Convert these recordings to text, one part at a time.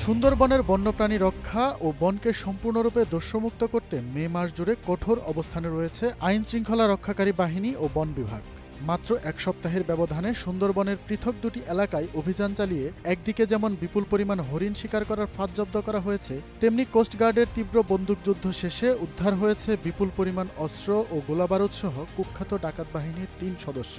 সুন্দরবনের বন্যপ্রাণী রক্ষা ও বনকে সম্পূর্ণরূপে দস্যুমুক্ত করতে মে মাস জুড়ে কঠোর অবস্থানে রয়েছে আইনশৃঙ্খলা রক্ষাকারী বাহিনী ও বন বিভাগ। মাত্র এক সপ্তাহের ব্যবধানে সুন্দরবনের পৃথক দুটি এলাকায় অভিযান চালিয়ে একদিকে যেমন বিপুল পরিমাণ হরিণ শিকার করার ফাঁদ জব্দ করা হয়েছে, তেমনি কোস্টগার্ডের তীব্র বন্দুকযুদ্ধ শেষে উদ্ধার হয়েছে বিপুল পরিমাণ অস্ত্র ও গোলাবারুদ সহ কুখ্যাত ডাকাত বাহিনীর ৩ সদস্য।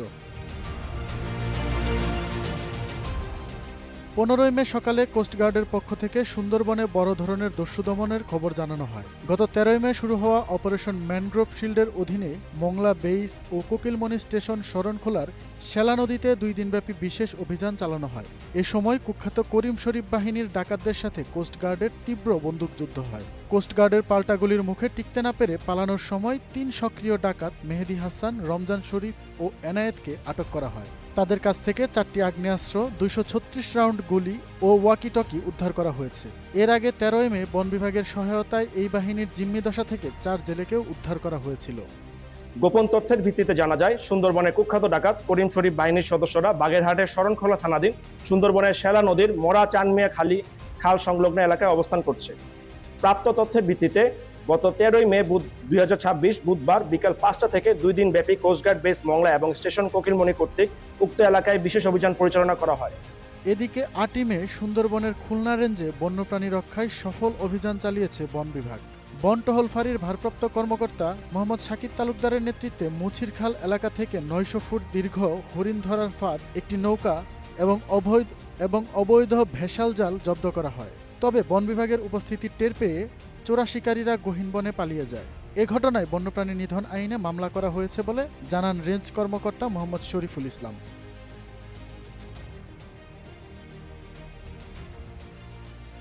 ১৫ মে সকালে কোস্টগার্ডের পক্ষ থেকে সুন্দরবনে বড় ধরনের দস্যু দমনের খবর জানানো হয়। গত ১৩ মে শুরু হওয়া অপারেশন ম্যানগ্রোভ শিল্ডের অধীনে মংলা বেইস ও কোকিলমণি স্টেশন শরণখোলার শেলা নদীতে ২ দিনব্যাপী বিশেষ অভিযান চালানো হয়। এ সময় কুখ্যাত করিম শরীফ বাহিনীর ডাকাতদের সাথে কোস্টগার্ডের তীব্র বন্দুকযুদ্ধ হয়। কোস্টগার্ডের পাল্টা গুলির মুখে টিকতে না পেরে পালানোর সময় ৩ সক্রিয় ডাকাত মেহেদি হাসান, রমজান শরীফ ও এনায়েতকে আটক করা হয়। তাদের কাছ থেকে ৪টি আগ্নেয়াস্ত্র, ২৩৬ রাউন্ড গুলি ও ওয়াকি-টকি উদ্ধার করা হয়েছে। এর আগে ১৩ মে বন বিভাগের সহায়তায় এই বাহিনীর জিম্মিদশা থেকে ৪ জেলেকেও উদ্ধার করা হয়েছিল। গোপন তথ্যের ভিত্তিতে জানা যায়, সুন্দরবনের কুখ্যাত ডাকাত করিম শরীফ বাহিনীর সদস্যরা বাগেরহাটের শরণখোলা থানাধীন সুন্দরবনের শেলা নদীর মরা চানমিয়া খাল সংলগ্ন এলাকায় অবস্থান করছে। প্রাপ্ত তথ্যের ভিত্তিতে গত ১৩ মে ২০২৬ বুধবার বিকেল ৫টা থেকে ২ দিন ব্যাপী কোস্টগার্ড বেস মংলা এবং স্টেশন কোকিলমণি কর্তৃক উক্ত এলাকায় বিশেষ অভিযান পরিচালনা করা হয়। এদিকে ৮ই মে সুন্দরবনের খুলনা রেঞ্জে বন্যপ্রাণী রক্ষায় সফল অভিযান চালিয়েছে বন বিভাগ। বন টহল ফাঁড়ির ভারপ্রাপ্ত কর্মকর্তা মোহাম্মদ শাকিব তালুকদারের নেতৃত্বে মুছিরখাল এলাকা থেকে ৯০০ ফুট দীর্ঘ হরিণ ধরার ফাঁদ, একটি নৌকা এবং অবৈধ ভেসাল জাল জব্দ করা হয়। তবে বন বিভাগের উপস্থিতি টের পেয়ে চোরা শিকারীরা গহীন বনে পালিয়ে যায়। এ ঘটনায় বন্যপ্রাণী নিধন আইনে মামলা করা হয়েছে বলে জানান রেঞ্জ কর্মকর্তা মোহাম্মদ শরীফুল ইসলাম।